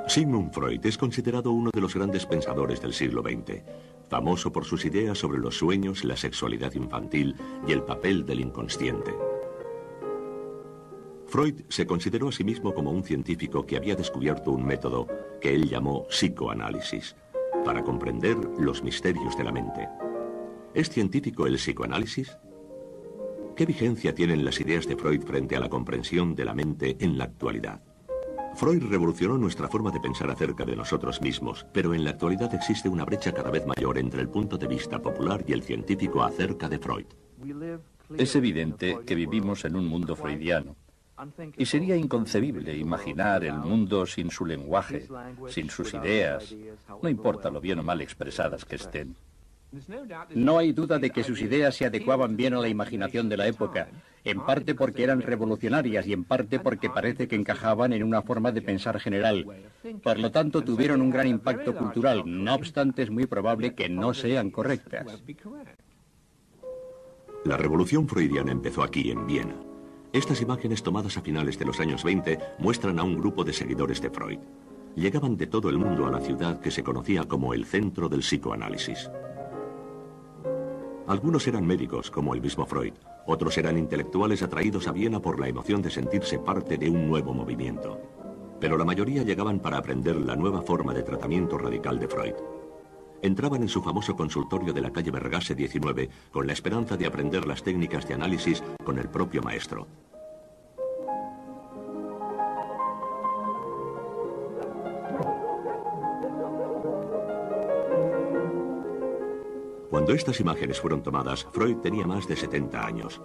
Sigmund Freud es considerado uno de los grandes pensadores del siglo XX, famoso por sus ideas sobre los sueños, la sexualidad infantil y el papel del inconsciente. Freud se consideró a sí mismo como un científico que había descubierto un método que él llamó psicoanálisis, para comprender los misterios de la mente. ¿Es científico el psicoanálisis? ¿Qué vigencia tienen las ideas de Freud frente a la comprensión de la mente en la actualidad? Freud revolucionó nuestra forma de pensar acerca de nosotros mismos, pero en la actualidad existe una brecha cada vez mayor entre el punto de vista popular y el científico acerca de Freud. Es evidente que vivimos en un mundo freudiano, y sería inconcebible imaginar el mundo sin su lenguaje, sin sus ideas, no importa lo bien o mal expresadas que estén. No hay duda de que sus ideas se adecuaban bien a la imaginación de la época, en parte porque eran revolucionarias y en parte porque parece que encajaban en una forma de pensar general. Por lo tanto, tuvieron un gran impacto cultural, no obstante es muy probable que no sean correctas. La revolución freudiana empezó aquí, en Viena. Estas imágenes tomadas a finales de los años 20 muestran a un grupo de seguidores de Freud. Llegaban de todo el mundo a la ciudad que se conocía como el centro del psicoanálisis. Algunos eran médicos, como el mismo Freud. Otros eran intelectuales atraídos a Viena por la emoción de sentirse parte de un nuevo movimiento. Pero la mayoría llegaban para aprender la nueva forma de tratamiento radical de Freud. Entraban en su famoso consultorio de la calle Vergase 19 con la esperanza de aprender las técnicas de análisis con el propio maestro. Cuando estas imágenes fueron tomadas, Freud tenía más de 70 años.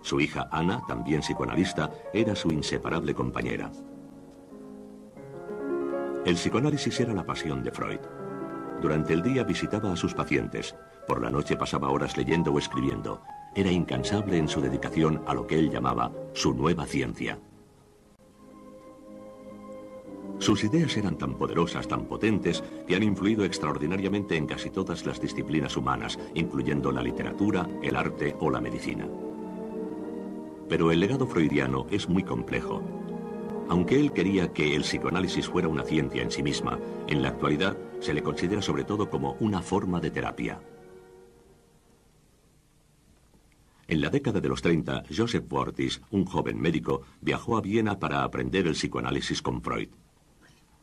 Su hija Ana, también psicoanalista, era su inseparable compañera. El psicoanálisis era la pasión de Freud. Durante el día visitaba a sus pacientes. Por la noche pasaba horas leyendo o escribiendo. Era incansable en su dedicación a lo que él llamaba su nueva ciencia. Sus ideas eran tan poderosas, tan potentes, que han influido extraordinariamente en casi todas las disciplinas humanas, incluyendo la literatura, el arte o la medicina. Pero el legado freudiano es muy complejo. Aunque él quería que el psicoanálisis fuera una ciencia en sí misma, en la actualidad se le considera sobre todo como una forma de terapia. En la década de los 30, Joseph Beuys, un joven médico, viajó a Viena para aprender el psicoanálisis con Freud.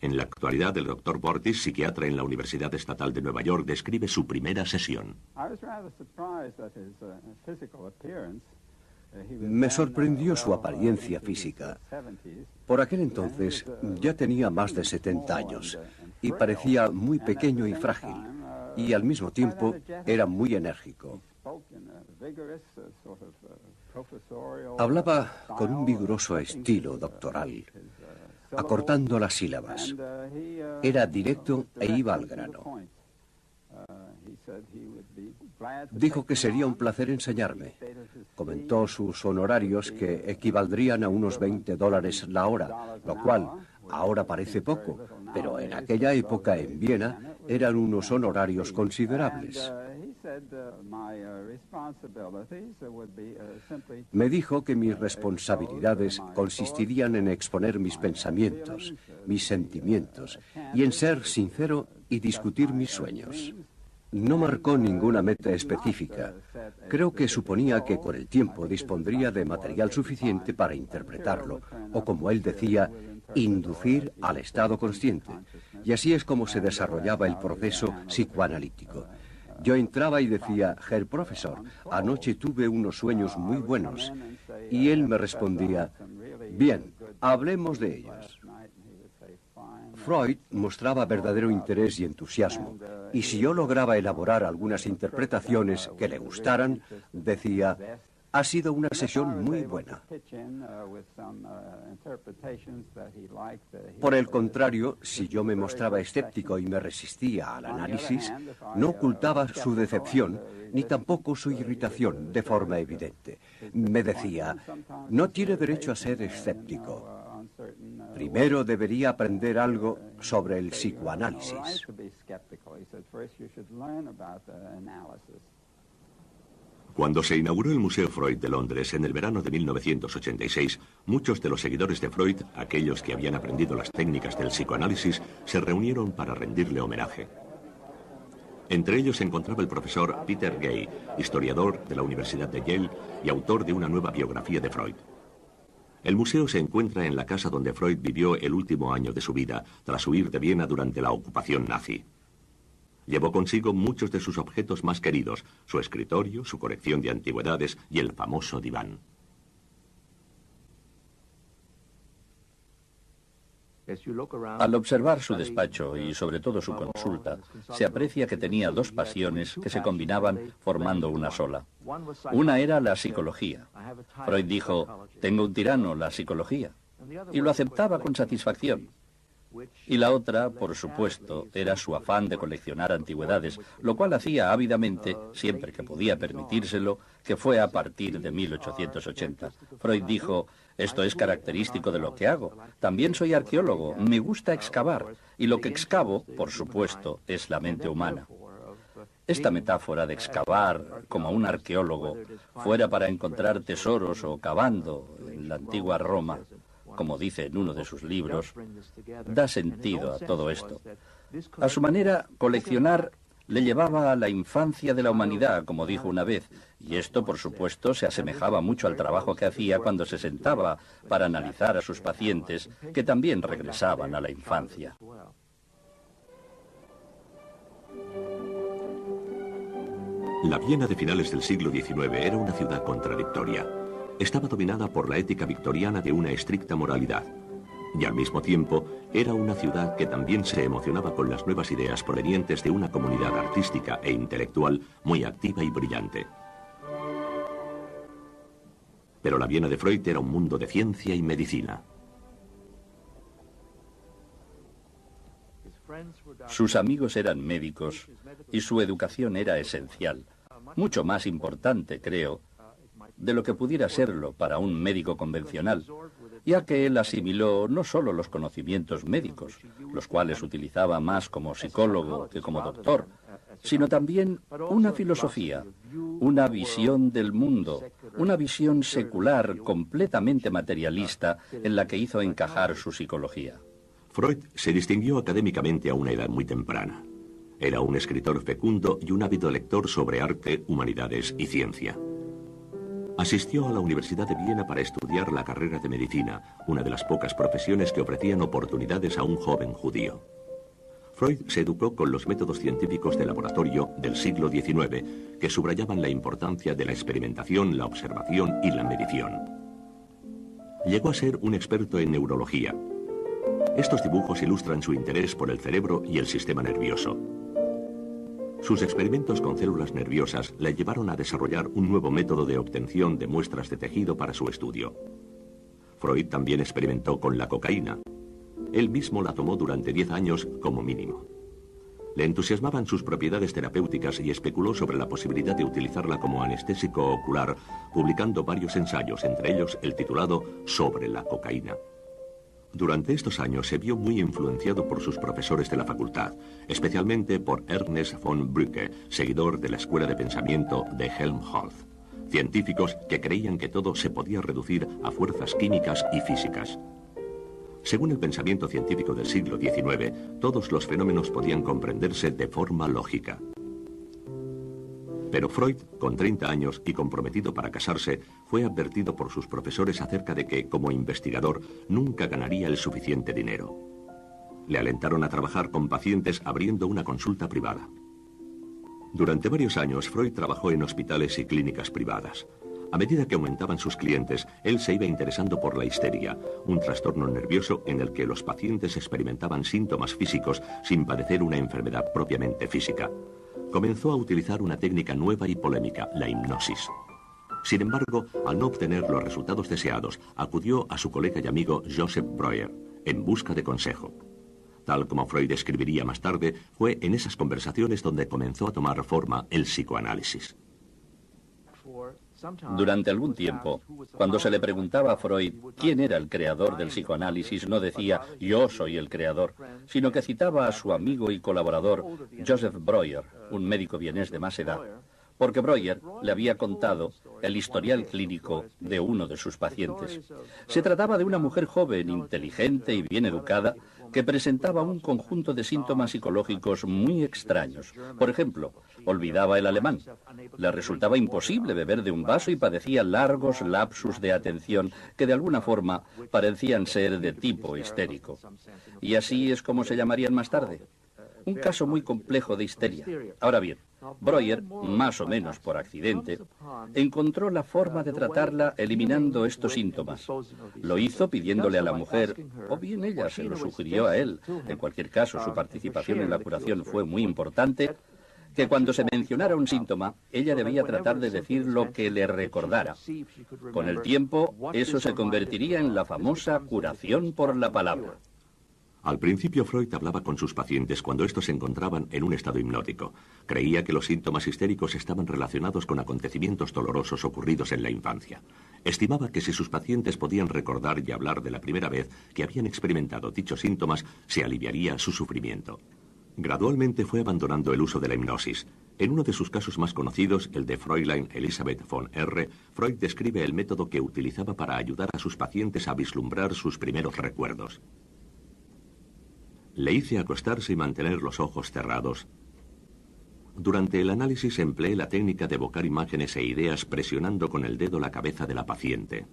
En la actualidad, el Dr. Beuys, psiquiatra en la Universidad Estatal de Nueva York, describe su primera sesión. Me sorprendió su apariencia física. Por aquel entonces ya tenía más de 70 años y parecía muy pequeño y frágil, y al mismo tiempo era muy enérgico. Hablaba con un vigoroso estilo doctoral, acortando las sílabas. Era directo e iba al grano. Dijo que sería un placer enseñarme. Comentó sus honorarios que equivaldrían a unos $20 la hora, lo cual ahora parece poco, pero en aquella época en Viena eran unos honorarios considerables. Me dijo que mis responsabilidades consistirían en exponer mis pensamientos, mis sentimientos, y en ser sincero y discutir mis sueños. No marcó ninguna meta específica. Creo que suponía que con el tiempo dispondría de material suficiente para interpretarlo, o como él decía, inducir al estado consciente. Y así es como se desarrollaba el proceso psicoanalítico. Yo entraba y decía, Herr Profesor, anoche tuve unos sueños muy buenos. Y él me respondía, bien, hablemos de ellos. Freud mostraba verdadero interés y entusiasmo, y si yo lograba elaborar algunas interpretaciones que le gustaran, decía, ha sido una sesión muy buena. Por el contrario, si yo me mostraba escéptico y me resistía al análisis, no ocultaba su decepción ni tampoco su irritación de forma evidente. Me decía, no tiene derecho a ser escéptico. Primero debería aprender algo sobre el psicoanálisis. Cuando se inauguró el Museo Freud de Londres en el verano de 1986, muchos de los seguidores de Freud, aquellos que habían aprendido las técnicas del psicoanálisis, se reunieron para rendirle homenaje. Entre ellos se encontraba el profesor Peter Gay, historiador de la Universidad de Yale y autor de una nueva biografía de Freud. El museo se encuentra en la casa donde Freud vivió el último año de su vida, tras huir de Viena durante la ocupación nazi. Llevó consigo muchos de sus objetos más queridos, su escritorio, su colección de antigüedades y el famoso diván. Al observar su despacho y sobre todo su consulta, se aprecia que tenía dos pasiones que se combinaban formando una sola. Una era la psicología. Freud dijo, tengo un tirano, la psicología, y lo aceptaba con satisfacción. Y la otra, por supuesto, era su afán de coleccionar antigüedades, lo cual hacía ávidamente, siempre que podía permitírselo, que fue a partir de 1880. Freud dijo, esto es característico de lo que hago. También soy arqueólogo, me gusta excavar, y lo que excavo, por supuesto, es la mente humana. Esta metáfora de excavar, como un arqueólogo, fuera para encontrar tesoros o cavando en la antigua Roma, como dice en uno de sus libros, da sentido a todo esto. A su manera, coleccionar le llevaba a la infancia de la humanidad, como dijo una vez, y esto, por supuesto, se asemejaba mucho al trabajo que hacía cuando se sentaba para analizar a sus pacientes, que también regresaban a la infancia. La Viena de finales del siglo XIX era una ciudad contradictoria. Estaba dominada por la ética victoriana de una estricta moralidad, y al mismo tiempo era una ciudad que también se emocionaba con las nuevas ideas provenientes de una comunidad artística e intelectual muy activa y brillante. Pero la Viena de Freud era un mundo de ciencia y medicina. Sus amigos eran médicos y su educación era esencial, mucho más importante, creo, de lo que pudiera serlo para un médico convencional, ya que él asimiló no solo los conocimientos médicos, los cuales utilizaba más como psicólogo que como doctor, sino también una filosofía, una visión del mundo, una visión secular completamente materialista en la que hizo encajar su psicología. Freud se distinguió académicamente a una edad muy temprana. Era un escritor fecundo y un ávido lector sobre arte, humanidades y ciencia. Asistió a la Universidad de Viena para estudiar la carrera de medicina, una de las pocas profesiones que ofrecían oportunidades a un joven judío. Freud se educó con los métodos científicos de laboratorio del siglo XIX, que subrayaban la importancia de la experimentación, la observación y la medición. Llegó a ser un experto en neurología. Estos dibujos ilustran su interés por el cerebro y el sistema nervioso. Sus experimentos con células nerviosas le llevaron a desarrollar un nuevo método de obtención de muestras de tejido para su estudio. Freud también experimentó con la cocaína. Él mismo la tomó durante 10 años como mínimo. Le entusiasmaban sus propiedades terapéuticas y especuló sobre la posibilidad de utilizarla como anestésico ocular, publicando varios ensayos, entre ellos el titulado Sobre la cocaína. Durante estos años se vio muy influenciado por sus profesores de la facultad, especialmente por Ernest von Brücke, seguidor de la escuela de pensamiento de Helmholtz, científicos que creían que todo se podía reducir a fuerzas químicas y físicas. Según el pensamiento científico del siglo XIX, todos los fenómenos podían comprenderse de forma lógica. Pero Freud, con 30 años y comprometido para casarse, fue advertido por sus profesores acerca de que, como investigador, nunca ganaría el suficiente dinero. Le alentaron a trabajar con pacientes abriendo una consulta privada. Durante varios años, Freud trabajó en hospitales y clínicas privadas. A medida que aumentaban sus clientes, él se iba interesando por la histeria, un trastorno nervioso en el que los pacientes experimentaban síntomas físicos sin padecer una enfermedad propiamente física. Comenzó a utilizar una técnica nueva y polémica, la hipnosis. Sin embargo, al no obtener los resultados deseados, acudió a su colega y amigo Joseph Breuer, en busca de consejo. Tal como Freud escribiría más tarde, fue en esas conversaciones donde comenzó a tomar forma el psicoanálisis. Durante algún tiempo, cuando se le preguntaba a Freud quién era el creador del psicoanálisis, no decía «yo soy el creador», sino que citaba a su amigo y colaborador Joseph Breuer, un médico vienés de más edad, porque Breuer le había contado el historial clínico de uno de sus pacientes. Se trataba de una mujer joven, inteligente y bien educada, que presentaba un conjunto de síntomas psicológicos muy extraños. Por ejemplo, olvidaba el alemán. Le resultaba imposible beber de un vaso y padecía largos lapsus de atención que de alguna forma parecían ser de tipo histérico. Y así es como se llamarían más tarde. Un caso muy complejo de histeria. Ahora bien, Breuer, más o menos por accidente, encontró la forma de tratarla eliminando estos síntomas. Lo hizo pidiéndole a la mujer, o bien ella se lo sugirió a él, en cualquier caso su participación en la curación fue muy importante, que cuando se mencionara un síntoma, ella debía tratar de decir lo que le recordara. Con el tiempo, eso se convertiría en la famosa curación por la palabra. Al principio Freud hablaba con sus pacientes cuando estos se encontraban en un estado hipnótico. Creía que los síntomas histéricos estaban relacionados con acontecimientos dolorosos ocurridos en la infancia. Estimaba que si sus pacientes podían recordar y hablar de la primera vez que habían experimentado dichos síntomas, se aliviaría su sufrimiento. Gradualmente fue abandonando el uso de la hipnosis. En uno de sus casos más conocidos, el de Fräulein Elisabeth von R., Freud describe el método que utilizaba para ayudar a sus pacientes a vislumbrar sus primeros recuerdos. Le hice acostarse y mantener los ojos cerrados. Durante el análisis empleé la técnica de evocar imágenes e ideas presionando con el dedo la cabeza de la paciente.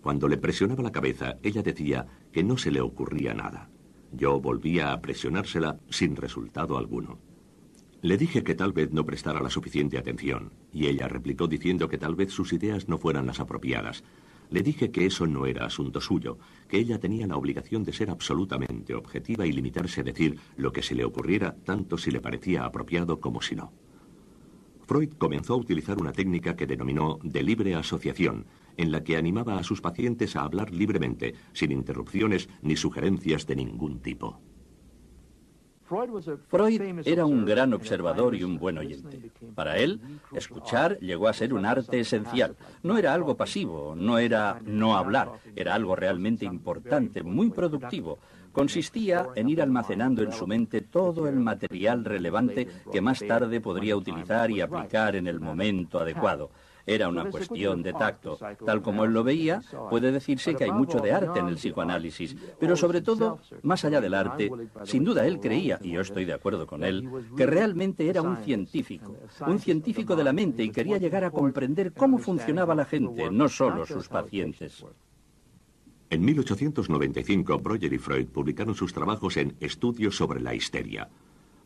Cuando le presionaba la cabeza, ella decía que no se le ocurría nada. Yo volvía a presionársela sin resultado alguno. Le dije que tal vez no prestara la suficiente atención, y ella replicó diciendo que tal vez sus ideas no fueran las apropiadas. Le dije que eso no era asunto suyo, que ella tenía la obligación de ser absolutamente objetiva y limitarse a decir lo que se le ocurriera, tanto si le parecía apropiado como si no. Freud comenzó a utilizar una técnica que denominó de libre asociación, en la que animaba a sus pacientes a hablar libremente, sin interrupciones ni sugerencias de ningún tipo. Freud era un gran observador y un buen oyente. Para él, escuchar llegó a ser un arte esencial. No era algo pasivo, no era no hablar, era algo realmente importante, muy productivo. Consistía en ir almacenando en su mente todo el material relevante que más tarde podría utilizar y aplicar en el momento adecuado. Era una cuestión de tacto. Tal como él lo veía, puede decirse que hay mucho de arte en el psicoanálisis, pero sobre todo, más allá del arte, sin duda él creía, y yo estoy de acuerdo con él, que realmente era un científico de la mente y quería llegar a comprender cómo funcionaba la gente, no solo sus pacientes. En 1895, Breuer y Freud publicaron sus trabajos en Estudios sobre la histeria.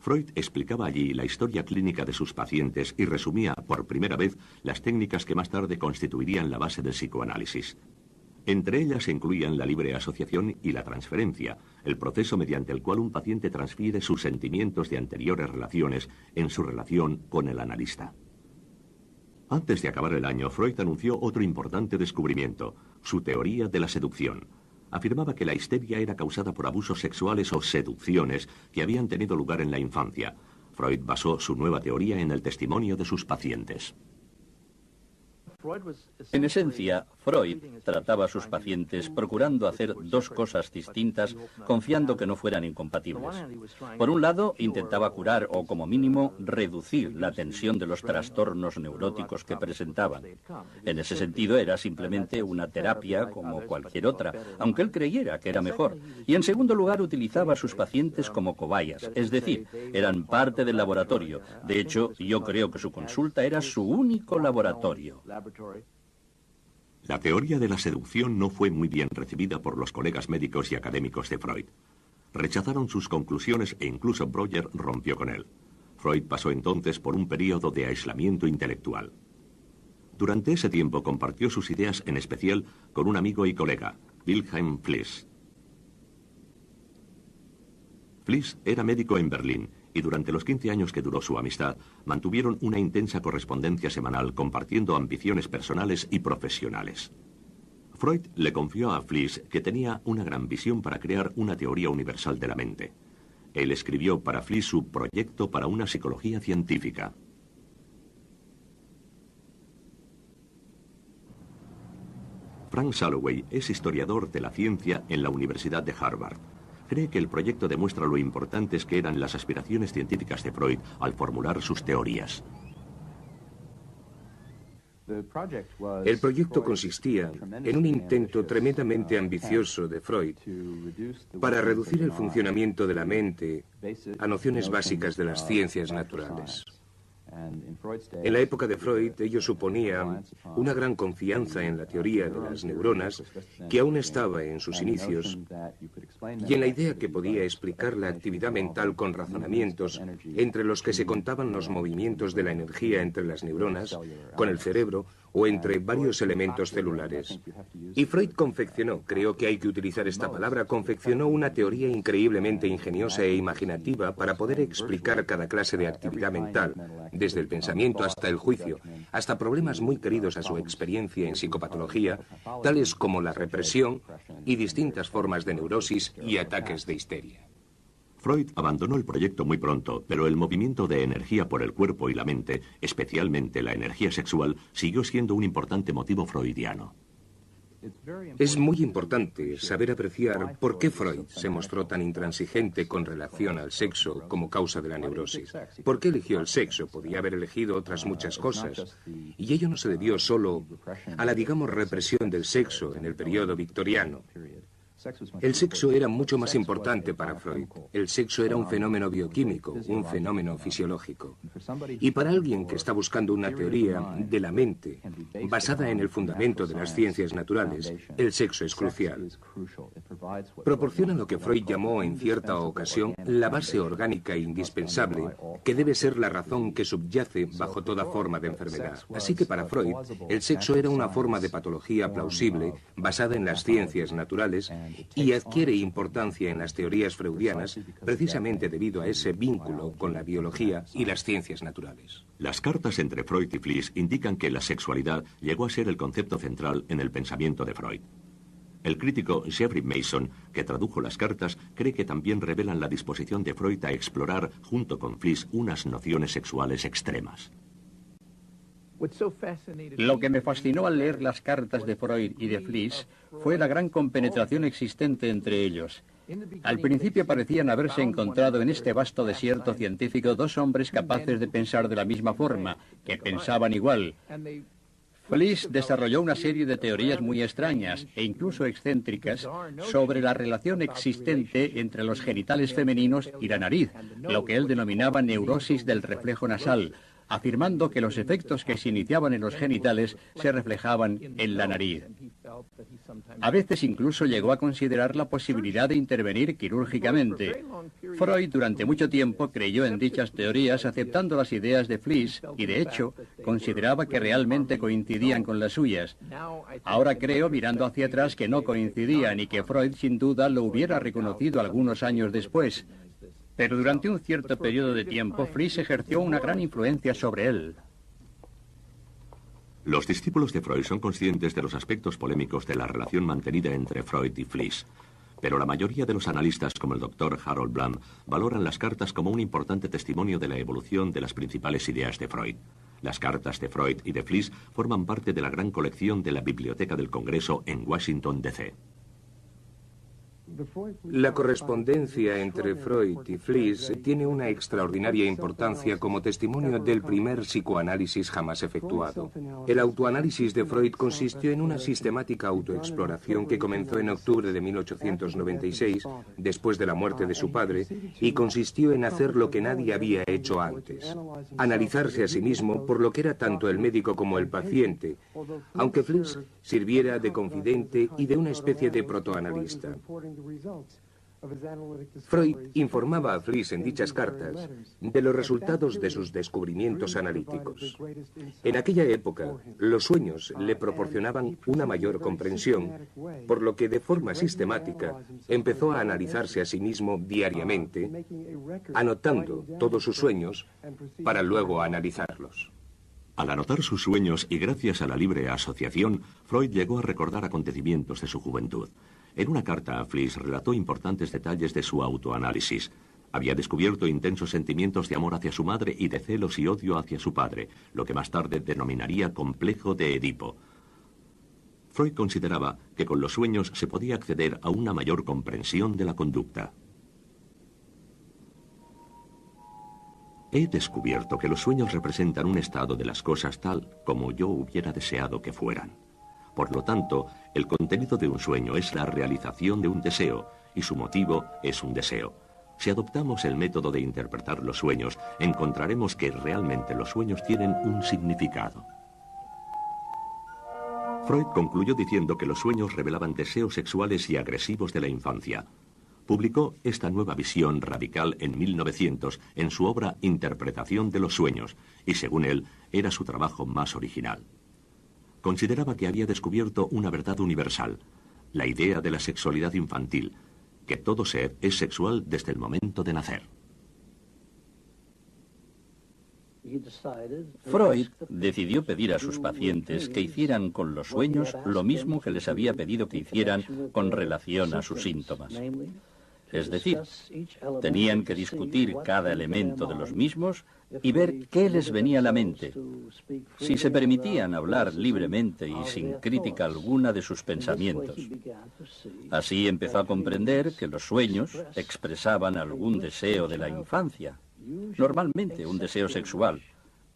Freud explicaba allí la historia clínica de sus pacientes y resumía por primera vez las técnicas que más tarde constituirían la base del psicoanálisis. Entre ellas se incluían la libre asociación y la transferencia, el proceso mediante el cual un paciente transfiere sus sentimientos de anteriores relaciones en su relación con el analista. Antes de acabar el año, Freud anunció otro importante descubrimiento, su teoría de la seducción. Afirmaba que la histeria era causada por abusos sexuales o seducciones que habían tenido lugar en la infancia. Freud basó su nueva teoría en el testimonio de sus pacientes. En esencia, Freud trataba a sus pacientes procurando hacer dos cosas distintas, confiando que no fueran incompatibles. Por un lado, intentaba curar o, como mínimo, reducir la tensión de los trastornos neuróticos que presentaban. En ese sentido, era simplemente una terapia como cualquier otra, aunque él creyera que era mejor. Y en segundo lugar, utilizaba a sus pacientes como cobayas, es decir, eran parte del laboratorio. De hecho, yo creo que su consulta era su único laboratorio. La teoría de la seducción no fue muy bien recibida por los colegas médicos y académicos de Freud. Rechazaron sus conclusiones e incluso Breuer rompió con él. Freud pasó entonces por un período de aislamiento intelectual. Durante ese tiempo compartió sus ideas en especial con un amigo y colega, Wilhelm Fliess. Fliess era médico en Berlín y durante los 15 años que duró su amistad, mantuvieron una intensa correspondencia semanal compartiendo ambiciones personales y profesionales. Freud le confió a Fliess que tenía una gran visión para crear una teoría universal de la mente. Él escribió para Fliess su proyecto para una psicología científica. Frank Salloway es historiador de la ciencia en la Universidad de Harvard. Cree que el proyecto demuestra lo importantes que eran las aspiraciones científicas de Freud al formular sus teorías. El proyecto consistía en un intento tremendamente ambicioso de Freud para reducir el funcionamiento de la mente a nociones básicas de las ciencias naturales. En la época de Freud, ello suponía una gran confianza en la teoría de las neuronas, que aún estaba en sus inicios, y en la idea que podía explicar la actividad mental con razonamientos entre los que se contaban los movimientos de la energía entre las neuronas, con el cerebro o entre varios elementos celulares. Y Freud confeccionó, creo que hay que utilizar esta palabra, confeccionó una teoría increíblemente ingeniosa e imaginativa para poder explicar cada clase de actividad mental, desde el pensamiento hasta el juicio, hasta problemas muy queridos a su experiencia en psicopatología, tales como la represión y distintas formas de neurosis y ataques de histeria. Freud abandonó el proyecto muy pronto, pero el movimiento de energía por el cuerpo y la mente, especialmente la energía sexual, siguió siendo un importante motivo freudiano. Es muy importante saber apreciar por qué Freud se mostró tan intransigente con relación al sexo como causa de la neurosis. ¿Por qué eligió el sexo? Podía haber elegido otras muchas cosas. Y ello no se debió solo a la, digamos, represión del sexo en el periodo victoriano. El sexo era mucho más importante para Freud. El sexo era un fenómeno bioquímico, un fenómeno fisiológico. Y para alguien que está buscando una teoría de la mente basada en el fundamento de las ciencias naturales, el sexo es crucial. Proporciona lo que Freud llamó en cierta ocasión la base orgánica e indispensable, que debe ser la razón que subyace bajo toda forma de enfermedad. Así que para Freud, el sexo era una forma de patología plausible basada en las ciencias naturales y adquiere importancia en las teorías freudianas precisamente debido a ese vínculo con la biología y las ciencias naturales. Las cartas entre Freud y Fliess indican que la sexualidad llegó a ser el concepto central en el pensamiento de Freud. El crítico Jeffrey Mason, que tradujo las cartas, cree que también revelan la disposición de Freud a explorar, junto con Fliess, unas nociones sexuales extremas. Lo que me fascinó al leer las cartas de Freud y de Fliess fue la gran compenetración existente entre ellos. Al principio parecían haberse encontrado en este vasto desierto científico dos hombres capaces de pensar de la misma forma, que pensaban igual. Fliess desarrolló una serie de teorías muy extrañas e incluso excéntricas sobre la relación existente entre los genitales femeninos y la nariz, lo que él denominaba neurosis del reflejo nasal, afirmando que los efectos que se iniciaban en los genitales se reflejaban en la nariz. A veces incluso llegó a considerar la posibilidad de intervenir quirúrgicamente. Freud durante mucho tiempo creyó en dichas teorías aceptando las ideas de Fliess y de hecho consideraba que realmente coincidían con las suyas. Ahora creo, mirando hacia atrás, que no coincidían y que Freud sin duda lo hubiera reconocido algunos años después. Pero durante un cierto periodo de tiempo, Fliess ejerció una gran influencia sobre él. Los discípulos de Freud son conscientes de los aspectos polémicos de la relación mantenida entre Freud y Fliess, pero la mayoría de los analistas, como el doctor Harold Bloom, valoran las cartas como un importante testimonio de la evolución de las principales ideas de Freud. Las cartas de Freud y de Fliess forman parte de la gran colección de la Biblioteca del Congreso en Washington, D.C. La correspondencia entre Freud y Fliess tiene una extraordinaria importancia como testimonio del primer psicoanálisis jamás efectuado. El autoanálisis de Freud consistió en una sistemática autoexploración que comenzó en octubre de 1896, después de la muerte de su padre, y consistió en hacer lo que nadie había hecho antes: analizarse a sí mismo por lo que era tanto el médico como el paciente, aunque Fliess sirviera de confidente y de una especie de protoanalista. Freud informaba a Fliess en dichas cartas de los resultados de sus descubrimientos analíticos. En aquella época, los sueños le proporcionaban una mayor comprensión, por lo que de forma sistemática empezó a analizarse a sí mismo diariamente, anotando todos sus sueños para luego analizarlos. Al anotar sus sueños y gracias a la libre asociación, Freud llegó a recordar acontecimientos de su juventud. En una carta a Fliess relató importantes detalles de su autoanálisis. Había descubierto intensos sentimientos de amor hacia su madre y de celos y odio hacia su padre, lo que más tarde denominaría complejo de Edipo. Freud consideraba que con los sueños se podía acceder a una mayor comprensión de la conducta. He descubierto que los sueños representan un estado de las cosas tal como yo hubiera deseado que fueran. Por lo tanto, el contenido de un sueño es la realización de un deseo y su motivo es un deseo. Si adoptamos el método de interpretar los sueños, encontraremos que realmente los sueños tienen un significado. Freud concluyó diciendo que los sueños revelaban deseos sexuales y agresivos de la infancia. Publicó esta nueva visión radical en 1900 en su obra Interpretación de los sueños, y según él, era su trabajo más original. Consideraba que había descubierto una verdad universal, la idea de la sexualidad infantil, que todo ser es sexual desde el momento de nacer. Freud decidió pedir a sus pacientes que hicieran con los sueños lo mismo que les había pedido que hicieran con relación a sus síntomas. Es decir, tenían que discutir cada elemento de los mismos y ver qué les venía a la mente, si se permitían hablar libremente y sin crítica alguna de sus pensamientos. Así empezó a comprender que los sueños expresaban algún deseo de la infancia, normalmente un deseo sexual,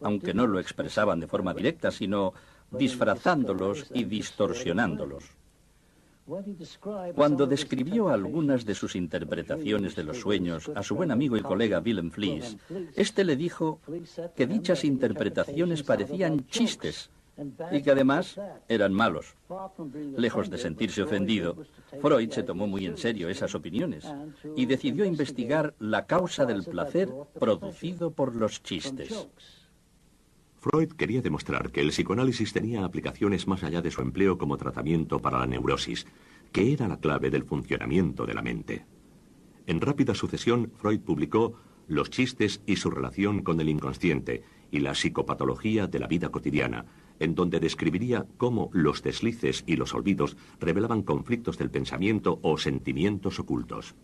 aunque no lo expresaban de forma directa, sino disfrazándolos y distorsionándolos. Cuando describió algunas de sus interpretaciones de los sueños a su buen amigo y colega Willem Fliess, este le dijo que dichas interpretaciones parecían chistes y que además eran malos. Lejos de sentirse ofendido, Freud se tomó muy en serio esas opiniones y decidió investigar la causa del placer producido por los chistes. Freud quería demostrar que el psicoanálisis tenía aplicaciones más allá de su empleo como tratamiento para la neurosis, que era la clave del funcionamiento de la mente. En rápida sucesión, Freud publicó Los chistes y su relación con el inconsciente y la psicopatología de la vida cotidiana, en donde describiría cómo los deslices y los olvidos revelaban conflictos del pensamiento o sentimientos ocultos.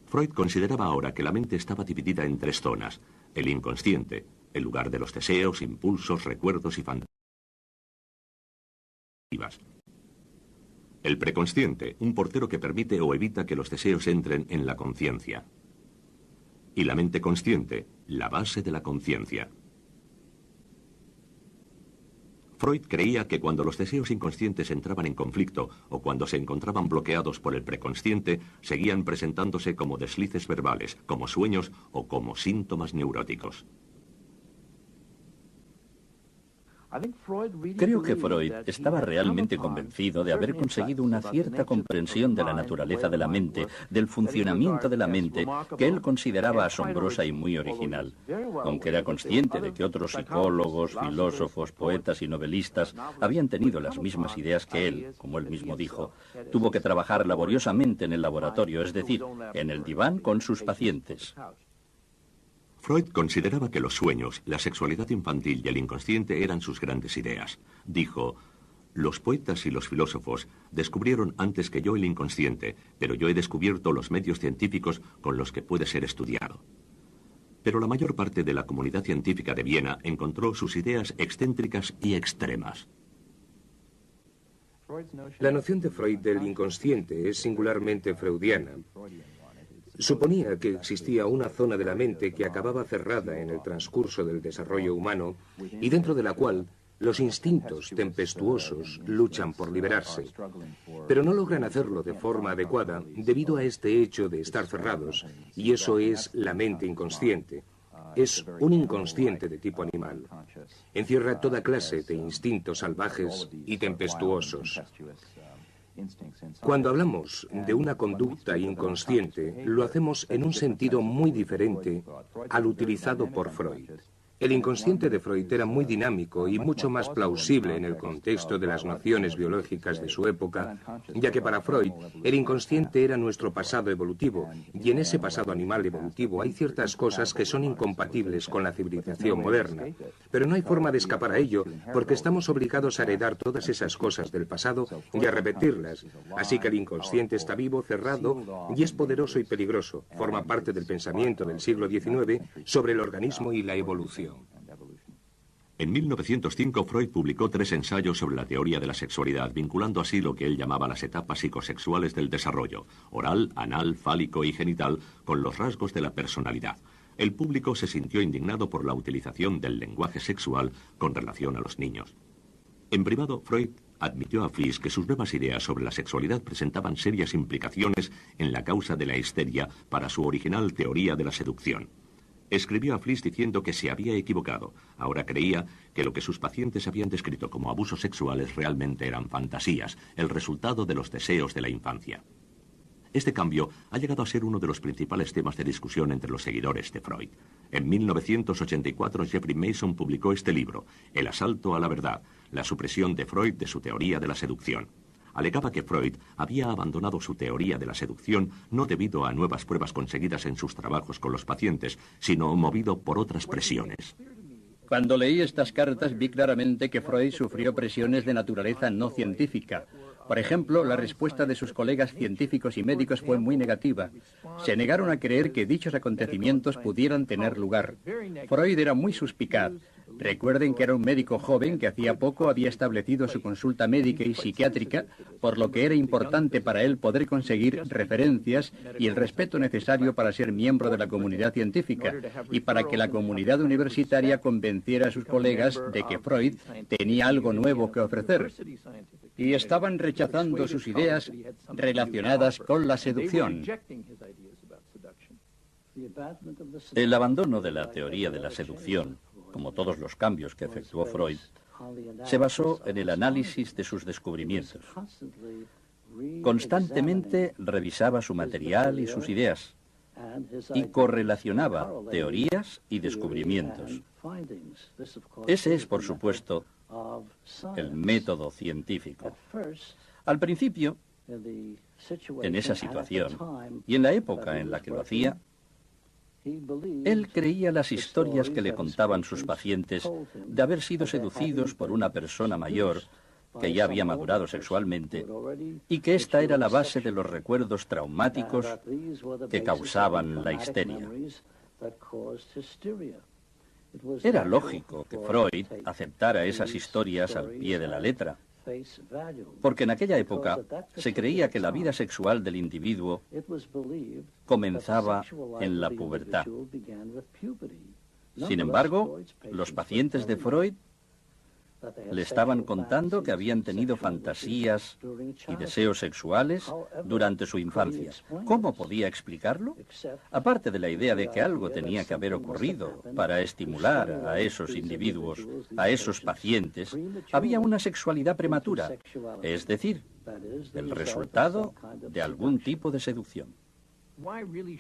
Freud consideraba ahora que la mente estaba dividida en tres zonas: el inconsciente, el lugar de los deseos, impulsos, recuerdos y fantasías; el preconsciente, un portero que permite o evita que los deseos entren en la conciencia; y la mente consciente, la base de la conciencia. Freud creía que cuando los deseos inconscientes entraban en conflicto o cuando se encontraban bloqueados por el preconsciente, seguían presentándose como deslices verbales, como sueños o como síntomas neuróticos. Creo que Freud estaba realmente convencido de haber conseguido una cierta comprensión de la naturaleza de la mente, del funcionamiento de la mente, que él consideraba asombrosa y muy original. Aunque era consciente de que otros psicólogos, filósofos, poetas y novelistas habían tenido las mismas ideas que él, como él mismo dijo, tuvo que trabajar laboriosamente en el laboratorio, es decir, en el diván con sus pacientes. Freud consideraba que los sueños, la sexualidad infantil y el inconsciente eran sus grandes ideas. Dijo: los poetas y los filósofos descubrieron antes que yo el inconsciente, pero yo he descubierto los medios científicos con los que puede ser estudiado. Pero la mayor parte de la comunidad científica de Viena encontró sus ideas excéntricas y extremas. La noción de Freud del inconsciente es singularmente freudiana. Suponía que existía una zona de la mente que acababa cerrada en el transcurso del desarrollo humano y dentro de la cual los instintos tempestuosos luchan por liberarse, pero no logran hacerlo de forma adecuada debido a este hecho de estar cerrados, y eso es la mente inconsciente. Es un inconsciente de tipo animal. Encierra toda clase de instintos salvajes y tempestuosos. Cuando hablamos de una conducta inconsciente, lo hacemos en un sentido muy diferente al utilizado por Freud. El inconsciente de Freud era muy dinámico y mucho más plausible en el contexto de las nociones biológicas de su época, ya que para Freud el inconsciente era nuestro pasado evolutivo, y en ese pasado animal evolutivo hay ciertas cosas que son incompatibles con la civilización moderna. Pero no hay forma de escapar a ello, porque estamos obligados a heredar todas esas cosas del pasado y a repetirlas. Así que el inconsciente está vivo, cerrado, y es poderoso y peligroso. Forma parte del pensamiento del siglo XIX sobre el organismo y la evolución. En 1905, Freud publicó 3 ensayos sobre la teoría de la sexualidad, vinculando así lo que él llamaba las etapas psicosexuales del desarrollo: oral, anal, fálico y genital, con los rasgos de la personalidad. el público se sintió indignado por la utilización del lenguaje sexual con relación a los niños. En privado, Freud admitió a Fliess que sus nuevas ideas sobre la sexualidad presentaban serias implicaciones en la causa de la histeria para su original teoría de la seducción. Escribió a Fliess diciendo que se había equivocado. Ahora creía que lo que sus pacientes habían descrito como abusos sexuales realmente eran fantasías, el resultado de los deseos de la infancia. Este cambio ha llegado a ser uno de los principales temas de discusión entre los seguidores de Freud. En 1984, Jeffrey Mason publicó este libro, El asalto a la verdad, la supresión de Freud de su teoría de la seducción. Alegaba que Freud había abandonado su teoría de la seducción no debido a nuevas pruebas conseguidas en sus trabajos con los pacientes, sino movido por otras presiones. Cuando leí estas cartas vi claramente que Freud sufrió presiones de naturaleza no científica. Por ejemplo, la respuesta de sus colegas científicos y médicos fue muy negativa. Se negaron a creer que dichos acontecimientos pudieran tener lugar. Freud era muy suspicaz. Recuerden que era un médico joven que hacía poco había establecido su consulta médica y psiquiátrica, por lo que era importante para él poder conseguir referencias y el respeto necesario para ser miembro de la comunidad científica y para que la comunidad universitaria convenciera a sus colegas de que Freud tenía algo nuevo que ofrecer. Y estaban rechazando sus ideas relacionadas con la seducción. El abandono de la teoría de la seducción, como todos los cambios que efectuó Freud, se basó en el análisis de sus descubrimientos. Constantemente revisaba su material y sus ideas y correlacionaba teorías y descubrimientos. Ese es, por supuesto, el método científico. Al principio, en esa situación y en la época en la que lo hacía, él creía las historias que le contaban sus pacientes de haber sido seducidos por una persona mayor que ya había madurado sexualmente y que esta era la base de los recuerdos traumáticos que causaban la histeria. Era lógico que Freud aceptara esas historias al pie de la letra, porque en aquella época se creía que la vida sexual del individuo comenzaba en la pubertad. Sin embargo, los pacientes de Freud le estaban contando que habían tenido fantasías y deseos sexuales durante su infancia. ¿Cómo podía explicarlo? Aparte de la idea de que algo tenía que haber ocurrido para estimular a esos individuos, a esos pacientes, había una sexualidad prematura, es decir, el resultado de algún tipo de seducción.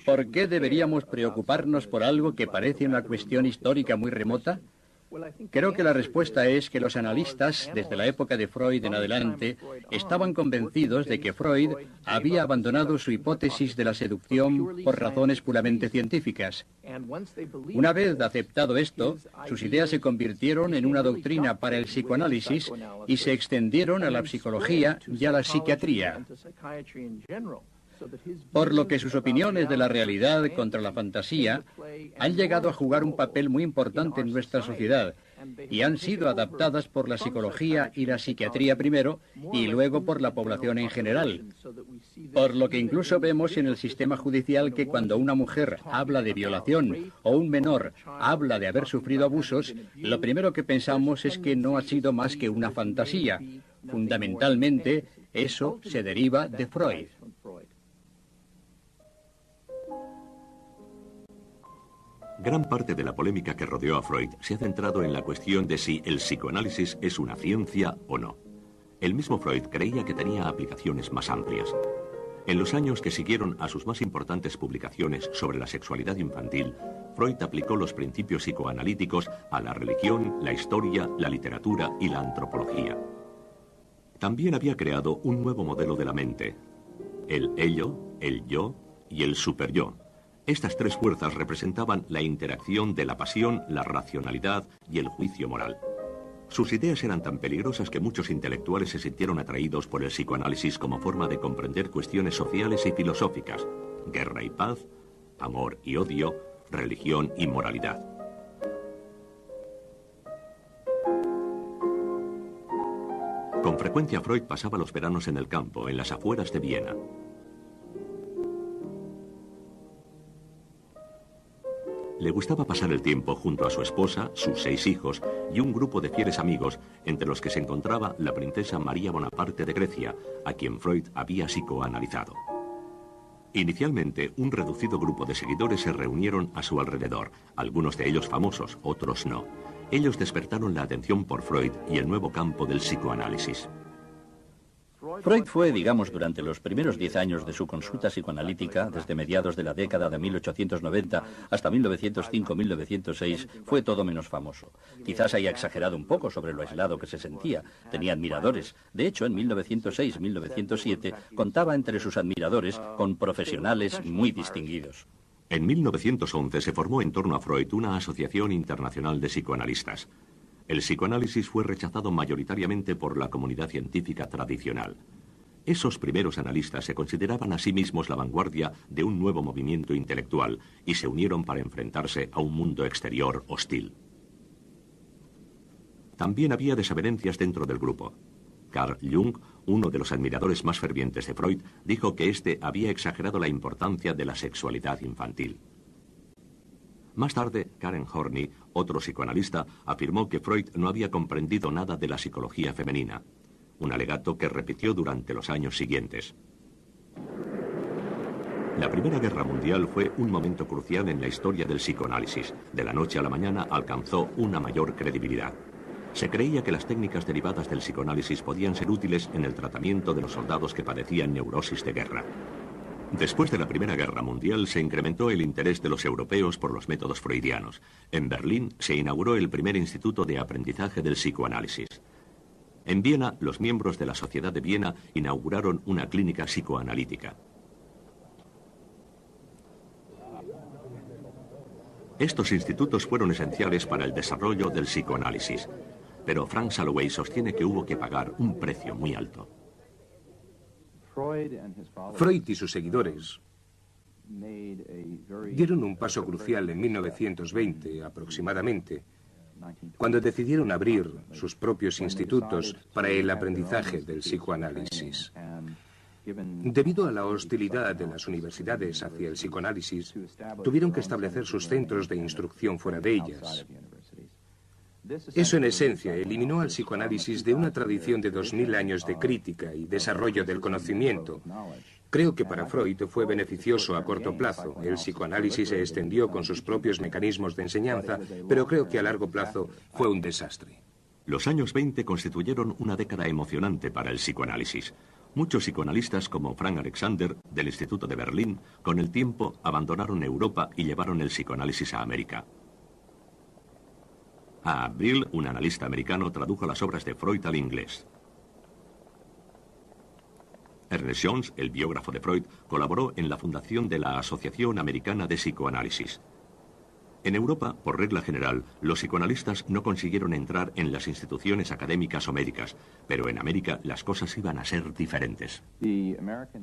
¿Por qué deberíamos preocuparnos por algo que parece una cuestión histórica muy remota? Creo que la respuesta es que los analistas, desde la época de Freud en adelante, estaban convencidos de que Freud había abandonado su hipótesis de la seducción por razones puramente científicas. Una vez aceptado esto, sus ideas se convirtieron en una doctrina para el psicoanálisis y se extendieron a la psicología y a la psiquiatría. Por lo que sus opiniones de la realidad contra la fantasía han llegado a jugar un papel muy importante en nuestra sociedad y han sido adaptadas por la psicología y la psiquiatría primero y luego por la población en general. Por lo que incluso vemos en el sistema judicial que cuando una mujer habla de violación o un menor habla de haber sufrido abusos, lo primero que pensamos es que no ha sido más que una fantasía. Fundamentalmente, eso se deriva de Freud. Gran parte de la polémica que rodeó a Freud se ha centrado en la cuestión de si el psicoanálisis es una ciencia o no. El mismo Freud creía que tenía aplicaciones más amplias. En los años que siguieron a sus más importantes publicaciones sobre la sexualidad infantil, Freud aplicó los principios psicoanalíticos a la religión, la historia, la literatura y la antropología. También había creado un nuevo modelo de la mente: el ello, el yo y el superyo. Estas tres fuerzas representaban la interacción de la pasión, la racionalidad y el juicio moral. Sus ideas eran tan peligrosas que muchos intelectuales se sintieron atraídos por el psicoanálisis como forma de comprender cuestiones sociales y filosóficas: guerra y paz, amor y odio, religión y moralidad. Con frecuencia Freud pasaba los veranos en el campo, en las afueras de Viena. Le gustaba pasar el tiempo junto a su esposa, sus 6 hijos y un grupo de fieles amigos, entre los que se encontraba la princesa María Bonaparte de Grecia, a quien Freud había psicoanalizado. Inicialmente, un reducido grupo de seguidores se reunieron a su alrededor, algunos de ellos famosos, otros no. Ellos despertaron la atención por Freud y el nuevo campo del psicoanálisis. Freud fue, digamos, durante los primeros 10 años de su consulta psicoanalítica, desde mediados de la década de 1890 hasta 1905-1906, fue todo menos famoso. Quizás haya exagerado un poco sobre lo aislado que se sentía. Tenía admiradores. De hecho, en 1906-1907 contaba entre sus admiradores con profesionales muy distinguidos. En 1911 se formó en torno a Freud una asociación internacional de psicoanalistas. El psicoanálisis fue rechazado mayoritariamente por la comunidad científica tradicional. Esos primeros analistas se consideraban a sí mismos la vanguardia de un nuevo movimiento intelectual y se unieron para enfrentarse a un mundo exterior hostil. También había desavenencias dentro del grupo. Carl Jung, uno de los admiradores más fervientes de Freud, dijo que éste había exagerado la importancia de la sexualidad infantil. Más tarde, Karen Horney, otro psicoanalista, afirmó que Freud no había comprendido nada de la psicología femenina, un alegato que repitió durante los años siguientes. La Primera Guerra Mundial fue un momento crucial en la historia del psicoanálisis. De la noche a la mañana alcanzó una mayor credibilidad. Se creía que las técnicas derivadas del psicoanálisis podían ser útiles en el tratamiento de los soldados que padecían neurosis de guerra. Después de la Primera Guerra Mundial se incrementó el interés de los europeos por los métodos freudianos. En Berlín se inauguró el primer instituto de aprendizaje del psicoanálisis. En Viena, los miembros de la Sociedad de Viena inauguraron una clínica psicoanalítica. Estos institutos fueron esenciales para el desarrollo del psicoanálisis, pero Frank Salloway sostiene que hubo que pagar un precio muy alto. Freud y sus seguidores dieron un paso crucial en 1920 aproximadamente, cuando decidieron abrir sus propios institutos para el aprendizaje del psicoanálisis. Debido a la hostilidad de las universidades hacia el psicoanálisis, tuvieron que establecer sus centros de instrucción fuera de ellas. Eso, en esencia, eliminó al psicoanálisis de una tradición de 2000 años de crítica y desarrollo del conocimiento. Creo que para Freud fue beneficioso a corto plazo. El psicoanálisis se extendió con sus propios mecanismos de enseñanza, pero creo que a largo plazo fue un desastre. Los años 20 constituyeron una década emocionante para el psicoanálisis. Muchos psicoanalistas, como Frank Alexander, del Instituto de Berlín, con el tiempo abandonaron Europa y llevaron el psicoanálisis a América. A. Brill, un analista americano, tradujo las obras de Freud al inglés. Ernest Jones, el biógrafo de Freud, colaboró en la fundación de la Asociación Americana de Psicoanálisis. En Europa, por regla general, los psicoanalistas no consiguieron entrar en las instituciones académicas o médicas, pero en América las cosas iban a ser diferentes.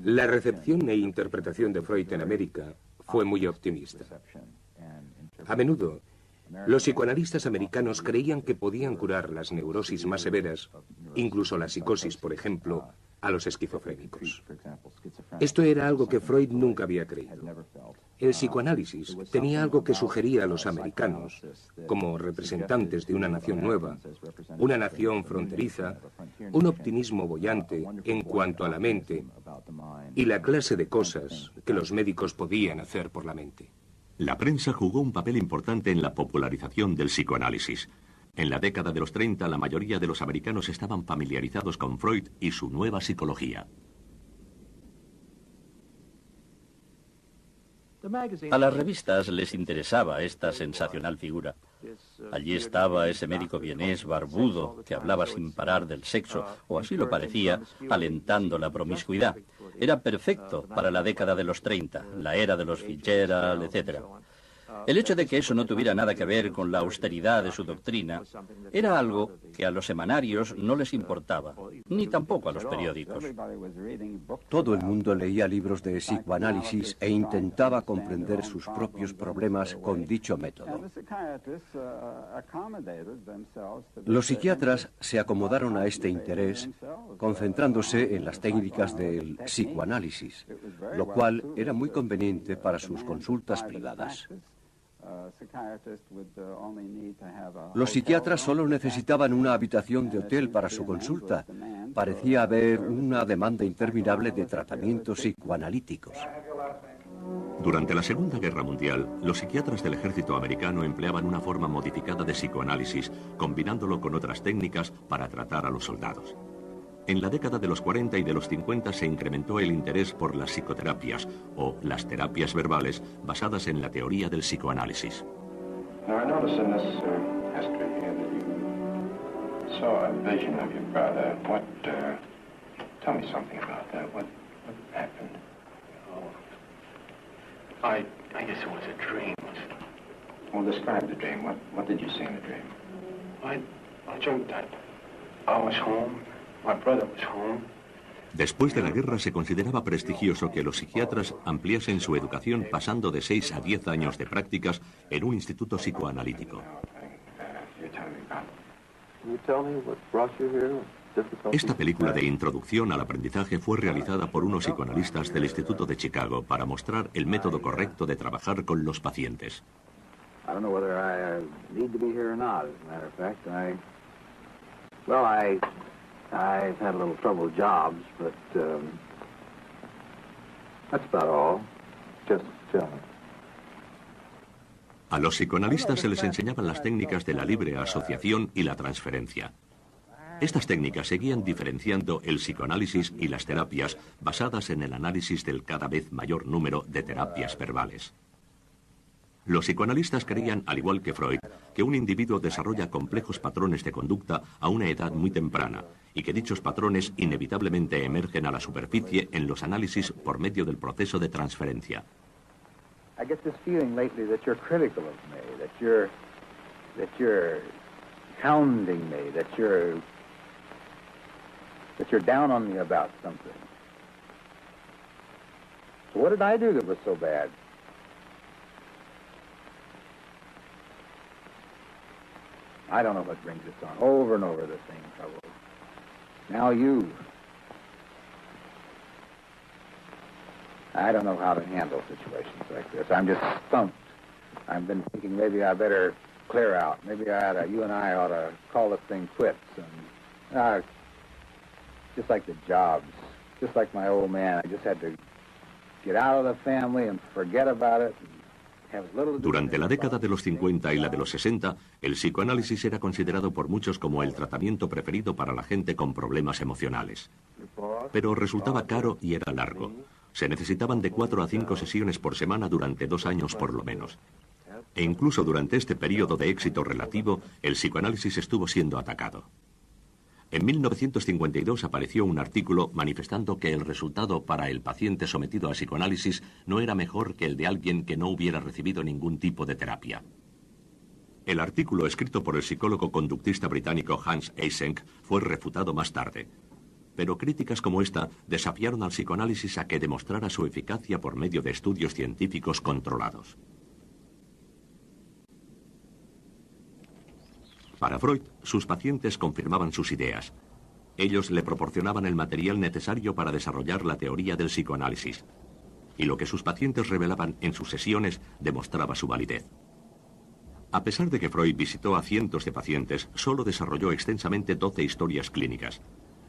La recepción e interpretación de Freud en América fue muy optimista. A menudo, los psicoanalistas americanos creían que podían curar las neurosis más severas, incluso la psicosis, por ejemplo, a los esquizofrénicos. Esto era algo que Freud nunca había creído. El psicoanálisis tenía algo que sugería a los americanos, como representantes de una nación nueva, una nación fronteriza, un optimismo boyante en cuanto a la mente y la clase de cosas que los médicos podían hacer por la mente. La prensa jugó un papel importante en la popularización del psicoanálisis. En la década de los 30, la mayoría de los americanos estaban familiarizados con Freud y su nueva psicología. A las revistas les interesaba esta sensacional figura. Allí estaba ese médico vienés barbudo que hablaba sin parar del sexo, o así lo parecía, alentando la promiscuidad. Era perfecto para la década de los 30, la era de los Fitzgerald, etc. El hecho de que eso no tuviera nada que ver con la austeridad de su doctrina era algo que a los semanarios no les importaba, ni tampoco a los periódicos. Todo el mundo leía libros de psicoanálisis e intentaba comprender sus propios problemas con dicho método. Los psiquiatras se acomodaron a este interés, concentrándose en las técnicas del psicoanálisis, lo cual era muy conveniente para sus consultas privadas. Los psiquiatras solo necesitaban una habitación de hotel para su consulta. Parecía haber una demanda interminable de tratamientos psicoanalíticos. Durante la Segunda Guerra Mundial, los psiquiatras del ejército americano empleaban una forma modificada de psicoanálisis, combinándolo con otras técnicas para tratar a los soldados. En la década de los 40 y de los 50 se incrementó el interés por las psicoterapias, o las terapias verbales, basadas en la teoría del psicoanálisis. Now, I noticed in this history here that you saw a vision of your brother. Tell me something about that. What happened? Oh, I guess it was a dream. Well, describe the dream. What did you see in the dream? I dreamt that I was home, my brother was home. Después de la guerra se consideraba prestigioso que los psiquiatras ampliasen su educación pasando de 6 a 10 años de prácticas en un instituto psicoanalítico. Esta película de introducción al aprendizaje fue realizada por unos psicoanalistas del Instituto de Chicago para mostrar el método correcto de trabajar con los pacientes. I've had a little trouble with jobs, but that's about all. Just A los psicoanalistas se les enseñaban las técnicas de la libre asociación y la transferencia. Estas técnicas seguían diferenciando el psicoanálisis y las terapias basadas en el análisis del cada vez mayor número de terapias verbales. Los psicoanalistas creían, al igual que Freud, que un individuo desarrolla complejos patrones de conducta a una edad muy temprana y que dichos patrones inevitablemente emergen a la superficie en los análisis por medio del proceso de transferencia. I get this feeling lately that you're critical of me, that you're hounding me, that you're down on me about something. So what did I do that was so bad? I don't know what brings this on. Over and over the same trouble. Now you. I don't know how to handle situations like this. I'm just stumped. I've been thinking maybe I better clear out. Maybe you and I ought to call this thing quits. And just like the jobs, just like my old man, I just had to get out of the family and forget about it. Durante la década de los 50 y la de los 60, el psicoanálisis era considerado por muchos como el tratamiento preferido para la gente con problemas emocionales. Pero resultaba caro y era largo. Se necesitaban de 4 a 5 sesiones por semana durante 2 años por lo menos. E incluso durante este periodo de éxito relativo, el psicoanálisis estuvo siendo atacado. En 1952 apareció un artículo manifestando que el resultado para el paciente sometido a psicoanálisis no era mejor que el de alguien que no hubiera recibido ningún tipo de terapia. El artículo, escrito por el psicólogo conductista británico Hans Eysenck, fue refutado más tarde. Pero críticas como esta desafiaron al psicoanálisis a que demostrara su eficacia por medio de estudios científicos controlados. Para Freud, sus pacientes confirmaban sus ideas. Ellos le proporcionaban el material necesario para desarrollar la teoría del psicoanálisis. Y lo que sus pacientes revelaban en sus sesiones demostraba su validez. A pesar de que Freud visitó a cientos de pacientes, solo desarrolló extensamente 12 historias clínicas.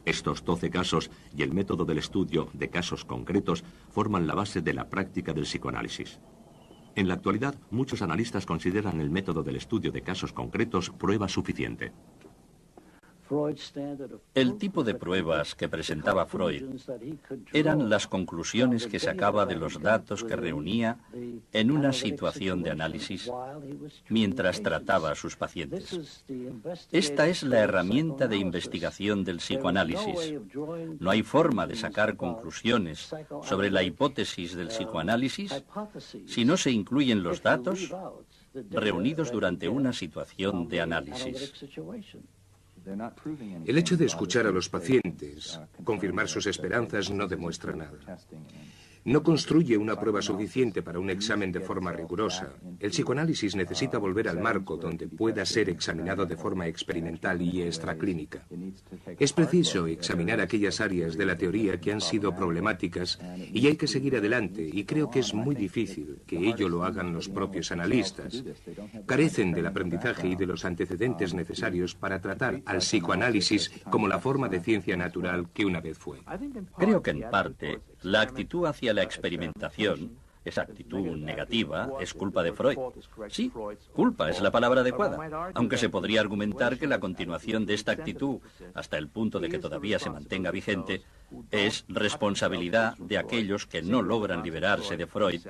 Estos 12 casos y el método del estudio de casos concretos forman la base de la práctica del psicoanálisis. En la actualidad, muchos analistas consideran el método del estudio de casos concretos prueba suficiente. El tipo de pruebas que presentaba Freud eran las conclusiones que sacaba de los datos que reunía en una situación de análisis mientras trataba a sus pacientes. Esta es la herramienta de investigación del psicoanálisis. No hay forma de sacar conclusiones sobre la hipótesis del psicoanálisis si no se incluyen los datos reunidos durante una situación de análisis. El hecho de escuchar a los pacientes, confirmar sus esperanzas, no demuestra nada. No construye una prueba suficiente para un examen de forma rigurosa. El psicoanálisis necesita volver al marco donde pueda ser examinado de forma experimental y extraclínica. Es preciso examinar aquellas áreas de la teoría que han sido problemáticas y hay que seguir adelante, y creo que es muy difícil que ello lo hagan los propios analistas. Carecen del aprendizaje y de los antecedentes necesarios para tratar al psicoanálisis como la forma de ciencia natural que una vez fue. Creo que en parte la actitud hacia la experimentación, esa actitud negativa, es culpa de Freud. Sí, culpa es la palabra adecuada, aunque se podría argumentar que la continuación de esta actitud, hasta el punto de que todavía se mantenga vigente, es responsabilidad de aquellos que no logran liberarse de Freud,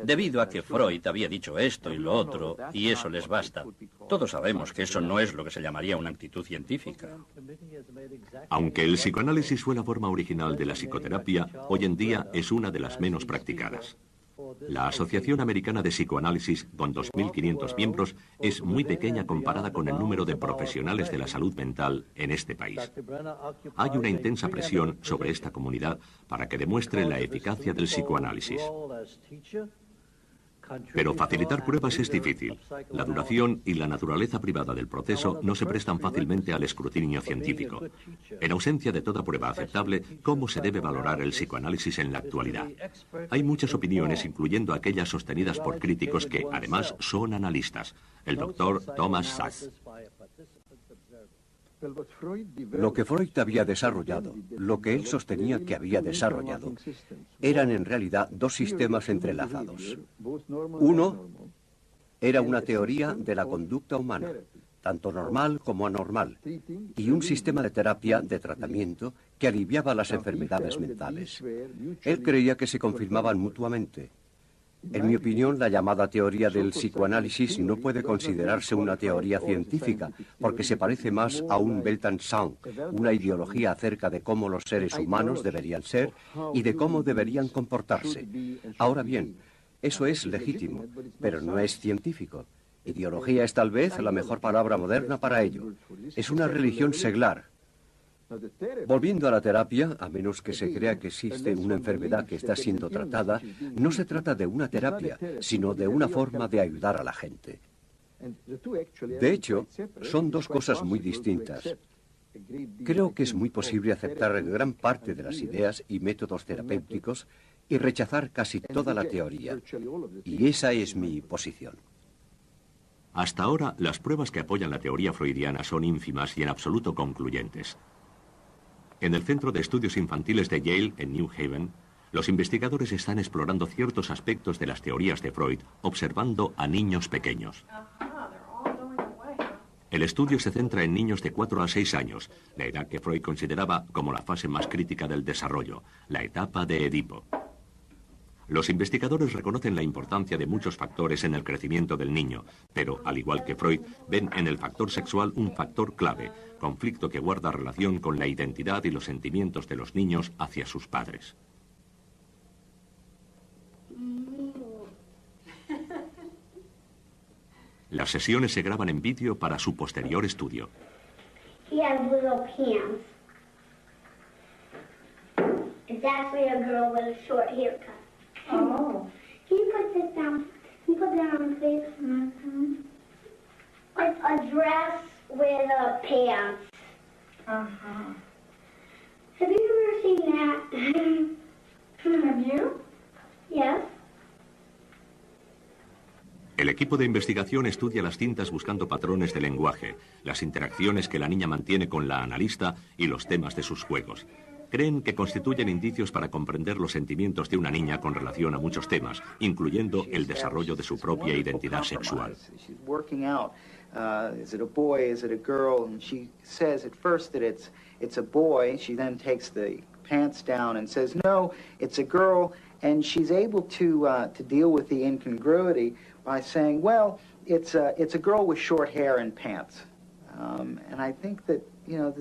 debido a que Freud había dicho esto y lo otro, y eso les basta. Todos sabemos que eso no es lo que se llamaría una actitud científica. Aunque el psicoanálisis fue la forma original de la psicoterapia, hoy en día es una de las menos practicadas. La Asociación Americana de Psicoanálisis, con 2.500 miembros, es muy pequeña comparada con el número de profesionales de la salud mental en este país. Hay una intensa presión sobre esta comunidad para que demuestre la eficacia del psicoanálisis. Pero facilitar pruebas es difícil. La duración y la naturaleza privada del proceso no se prestan fácilmente al escrutinio científico. En ausencia de toda prueba aceptable, ¿cómo se debe valorar el psicoanálisis en la actualidad? Hay muchas opiniones, incluyendo aquellas sostenidas por críticos que, además, son analistas. El doctor Thomas Sachs. Lo que Freud había desarrollado, lo que él sostenía que había desarrollado, eran en realidad dos sistemas entrelazados. Uno era una teoría de la conducta humana, tanto normal como anormal, y un sistema de terapia de tratamiento que aliviaba las enfermedades mentales. Él creía que se confirmaban mutuamente. En mi opinión, la llamada teoría del psicoanálisis no puede considerarse una teoría científica, porque se parece más a un Weltanschauung, una ideología acerca de cómo los seres humanos deberían ser y de cómo deberían comportarse. Ahora bien, eso es legítimo, pero no es científico. Ideología es tal vez la mejor palabra moderna para ello. Es una religión seglar. Volviendo a la terapia, a menos que se crea que existe una enfermedad que está siendo tratada, no se trata de una terapia, sino de una forma de ayudar a la gente. De hecho, son dos cosas muy distintas. Creo que es muy posible aceptar gran parte de las ideas y métodos terapéuticos y rechazar casi toda la teoría. Y esa es mi posición. Hasta ahora, las pruebas que apoyan la teoría freudiana son ínfimas y en absoluto concluyentes. En el Centro de Estudios Infantiles de Yale, en New Haven, los investigadores están explorando ciertos aspectos de las teorías de Freud, observando a niños pequeños. El estudio se centra en niños de 4 a 6 años, la edad que Freud consideraba como la fase más crítica del desarrollo, la etapa de Edipo. Los investigadores reconocen la importancia de muchos factores en el crecimiento del niño, pero, al igual que Freud, ven en el factor sexual un factor clave, conflicto que guarda relación con la identidad y los sentimientos de los niños hacia sus padres. Las sesiones se graban en vídeo para su posterior estudio. He has little pants. It's actually a girl with a short haircut. Oh. Can you put this down? Can you put that on, please? Mm-hmm. A dress with pants. Uh-huh. Have you ever seen that? Have you? Yes. El equipo de investigación estudia las cintas buscando patrones de lenguaje, las interacciones que la niña mantiene con la analista y los temas de sus juegos. Creen que constituyen indicios para comprender los sentimientos de una niña con relación a muchos temas, incluyendo el desarrollo de su propia identidad sexual. Is it a boy? Is it a girl? And she says at first that it's a boy. She then takes the pants down and says, no, it's a girl. And she's able to deal with the incongruity by saying, well, it's a girl with short hair and pants. And I think that, you know,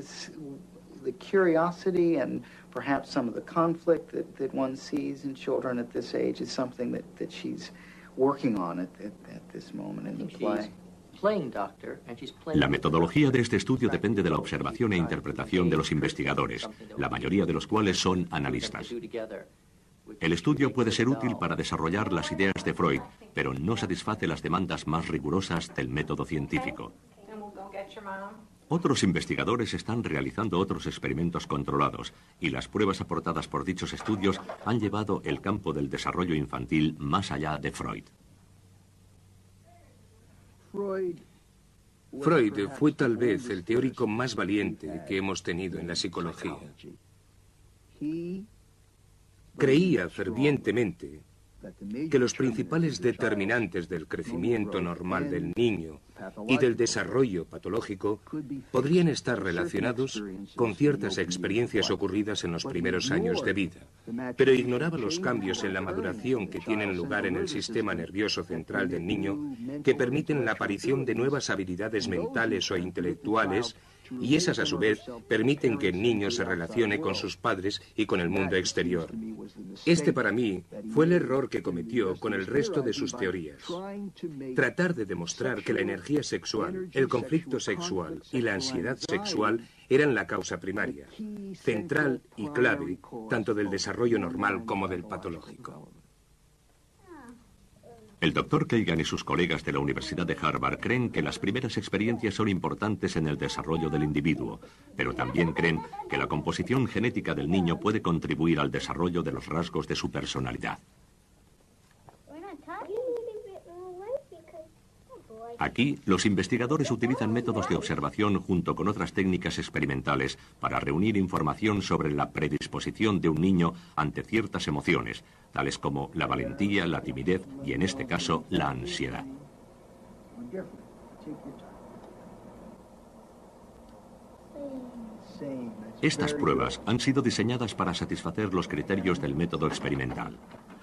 the curiosity and perhaps some of the conflict that one sees in children at this age is something that she's working on at this moment in the play. La metodología de este estudio depende de la observación e interpretación de los investigadores, la mayoría de los cuales son analistas. El estudio puede ser útil para desarrollar las ideas de Freud, pero no satisface las demandas más rigurosas del método científico. Otros investigadores están realizando otros experimentos controlados, y las pruebas aportadas por dichos estudios han llevado el campo del desarrollo infantil más allá de Freud. Freud fue tal vez el teórico más valiente que hemos tenido en la psicología. Creía fervientemente que los principales determinantes del crecimiento normal del niño y del desarrollo patológico podrían estar relacionados con ciertas experiencias ocurridas en los primeros años de vida, pero ignoraba los cambios en la maduración que tienen lugar en el sistema nervioso central del niño, que permiten la aparición de nuevas habilidades mentales o intelectuales, y esas a su vez permiten que el niño se relacione con sus padres y con el mundo exterior. Este para mí fue el error que cometió con el resto de sus teorías. Tratar de demostrar que la energía sexual, el conflicto sexual y la ansiedad sexual eran la causa primaria, central y clave tanto del desarrollo normal como del patológico. El Dr. Kagan y sus colegas de la Universidad de Harvard creen que las primeras experiencias son importantes en el desarrollo del individuo, pero también creen que la composición genética del niño puede contribuir al desarrollo de los rasgos de su personalidad. Aquí, los investigadores utilizan métodos de observación junto con otras técnicas experimentales para reunir información sobre la predisposición de un niño ante ciertas emociones, tales como la valentía, la timidez y, en este caso, la ansiedad. Estas pruebas han sido diseñadas para satisfacer los criterios del método experimental.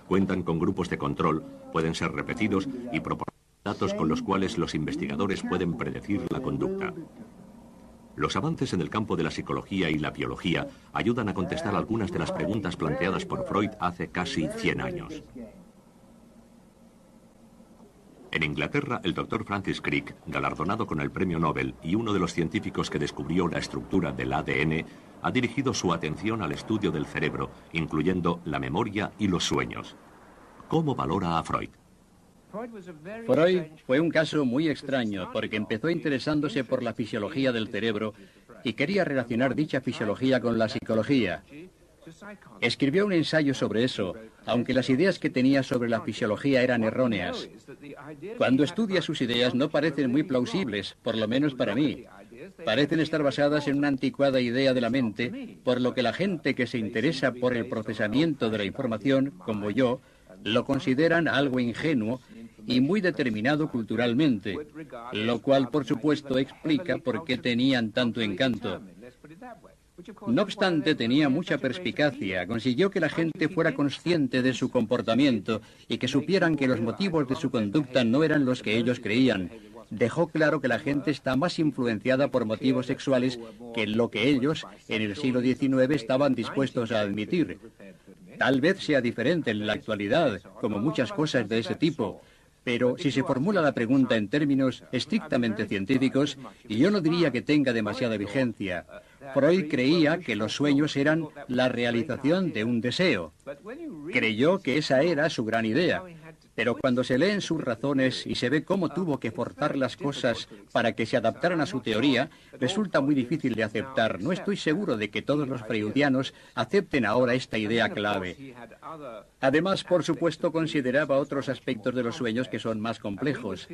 Cuentan con grupos de control, pueden ser repetidos y proporcionan datos con los cuales los investigadores pueden predecir la conducta. Los avances en el campo de la psicología y la biología ayudan a contestar algunas de las preguntas planteadas por Freud hace casi 100 años. En Inglaterra, el Dr. Francis Crick, galardonado con el Premio Nobel y uno de los científicos que descubrió la estructura del ADN, ha dirigido su atención al estudio del cerebro, incluyendo la memoria y los sueños. ¿Cómo valora a Freud? Freud fue un caso muy extraño porque empezó interesándose por la fisiología del cerebro y quería relacionar dicha fisiología con la psicología. Escribió un ensayo sobre eso, aunque las ideas que tenía sobre la fisiología eran erróneas. Cuando estudia sus ideas no parecen muy plausibles, por lo menos para mí. Parecen estar basadas en una anticuada idea de la mente, por lo que la gente que se interesa por el procesamiento de la información, como yo, lo consideran algo ingenuo y muy determinado culturalmente, lo cual por supuesto explica por qué tenían tanto encanto. No obstante, tenía mucha perspicacia, consiguió que la gente fuera consciente de su comportamiento y que supieran que los motivos de su conducta no eran los que ellos creían. Dejó claro que la gente está más influenciada por motivos sexuales que lo que ellos, en el siglo XIX, estaban dispuestos a admitir. Tal vez sea diferente en la actualidad, como muchas cosas de ese tipo, pero si se formula la pregunta en términos estrictamente científicos, yo no diría que tenga demasiada vigencia. Freud creía que los sueños eran la realización de un deseo. Creyó que esa era su gran idea. Pero cuando se leen sus razones y se ve cómo tuvo que forzar las cosas para que se adaptaran a su teoría, resulta muy difícil de aceptar. No estoy seguro de que todos los freudianos acepten ahora esta idea clave. Además, por supuesto, consideraba otros aspectos de los sueños que son más complejos.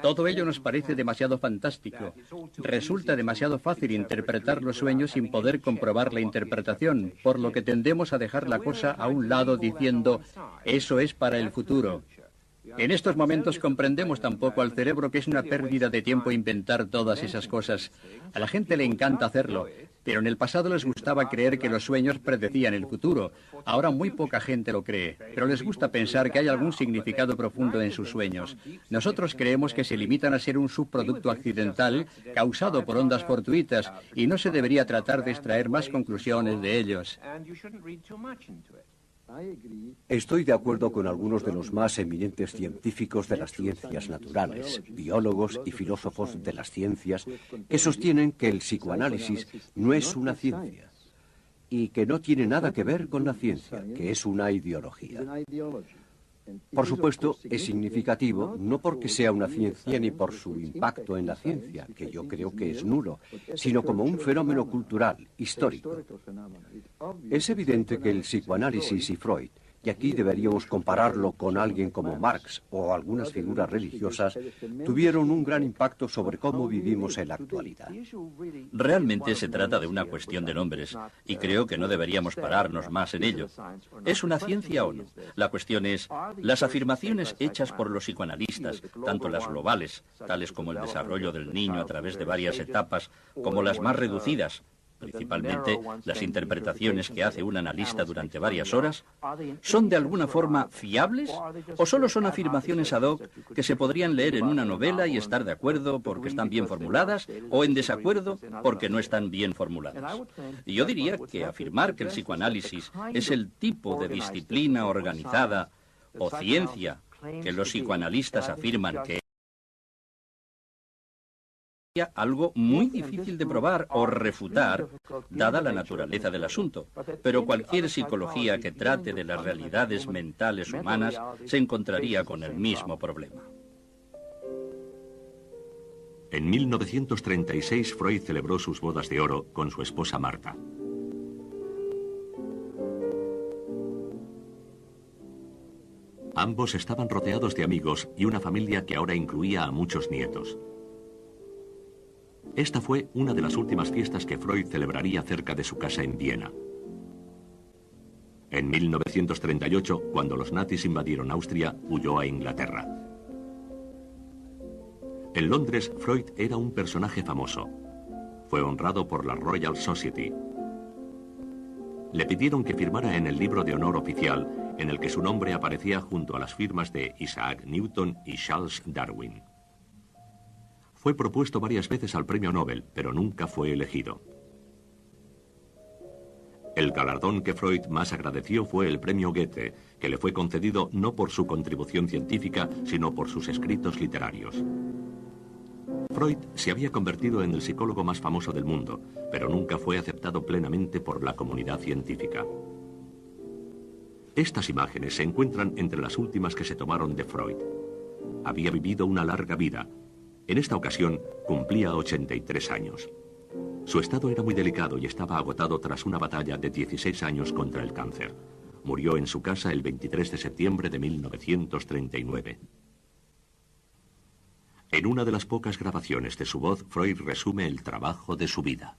Todo ello nos parece demasiado fantástico. Resulta demasiado fácil interpretar los sueños sin poder comprobar la interpretación, por lo que tendemos a dejar la cosa a un lado diciendo, eso es para el futuro. En estos momentos comprendemos tan poco al cerebro que es una pérdida de tiempo inventar todas esas cosas. A la gente le encanta hacerlo, pero en el pasado les gustaba creer que los sueños predecían el futuro. Ahora muy poca gente lo cree, pero les gusta pensar que hay algún significado profundo en sus sueños. Nosotros creemos que se limitan a ser un subproducto accidental causado por ondas fortuitas y no se debería tratar de extraer más conclusiones de ellos. Estoy de acuerdo con algunos de los más eminentes científicos de las ciencias naturales, biólogos y filósofos de las ciencias, que sostienen que el psicoanálisis no es una ciencia. y que no tiene nada que ver con la ciencia, que es una ideología. Por supuesto, es significativo no porque sea una ciencia ni por su impacto en la ciencia, que yo creo que es nulo, sino como un fenómeno cultural, histórico. Es evidente que el psicoanálisis y Freud, y aquí deberíamos compararlo con alguien como Marx o algunas figuras religiosas, tuvieron un gran impacto sobre cómo vivimos en la actualidad. Realmente se trata de una cuestión de nombres, y creo que no deberíamos pararnos más en ello. ¿Es una ciencia o no? La cuestión es, las afirmaciones hechas por los psicoanalistas, tanto las globales, tales como el desarrollo del niño a través de varias etapas, como las más reducidas, principalmente las interpretaciones que hace un analista durante varias horas, ¿son de alguna forma fiables o solo son afirmaciones ad hoc que se podrían leer en una novela y estar de acuerdo porque están bien formuladas o en desacuerdo porque no están bien formuladas? Y yo diría que afirmar que el psicoanálisis es el tipo de disciplina organizada o ciencia que los psicoanalistas afirman que algo muy difícil de probar o refutar, dada la naturaleza del asunto. Pero cualquier psicología que trate de las realidades mentales humanas se encontraría con el mismo problema. En 1936, Freud celebró sus bodas de oro con su esposa Marta. Ambos estaban rodeados de amigos y una familia que ahora incluía a muchos nietos. Esta fue una de las últimas fiestas que Freud celebraría cerca de su casa en Viena. En 1938, cuando los nazis invadieron Austria, huyó a Inglaterra. En Londres, Freud era un personaje famoso. Fue honrado por la Royal Society. Le pidieron que firmara en el libro de honor oficial, en el que su nombre aparecía junto a las firmas de Isaac Newton y Charles Darwin. Fue propuesto varias veces al premio Nobel, pero nunca fue elegido. El galardón que Freud más agradeció fue el premio Goethe, que le fue concedido no por su contribución científica, sino por sus escritos literarios. Freud se había convertido en el psicólogo más famoso del mundo, pero nunca fue aceptado plenamente por la comunidad científica. Estas imágenes se encuentran entre las últimas que se tomaron de Freud. Había vivido una larga vida. En esta ocasión cumplía 83 años. Su estado era muy delicado y estaba agotado tras una batalla de 16 años contra el cáncer. Murió en su casa el 23 de septiembre de 1939. En una de las pocas grabaciones de su voz, Freud resume el trabajo de su vida.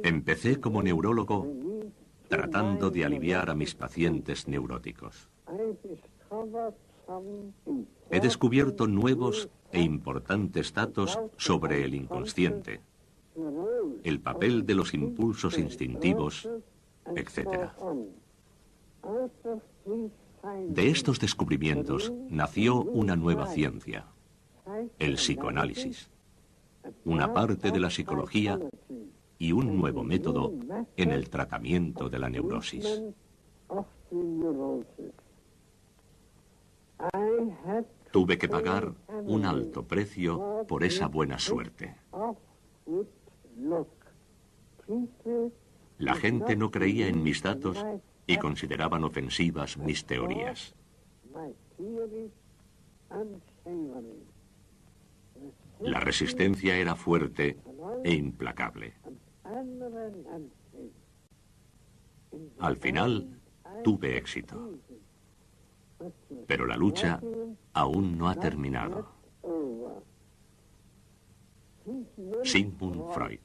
Empecé como neurólogo tratando de aliviar a mis pacientes neuróticos. He descubierto nuevos e importantes datos sobre el inconsciente, el papel de los impulsos instintivos, etc. De estos descubrimientos nació una nueva ciencia, el psicoanálisis, una parte de la psicología y un nuevo método en el tratamiento de la neurosis. Tuve que pagar un alto precio por esa buena suerte. La gente no creía en mis datos y consideraban ofensivas mis teorías. La resistencia era fuerte e implacable. Al final, tuve éxito. Pero la lucha aún no ha terminado. Sigmund Freud.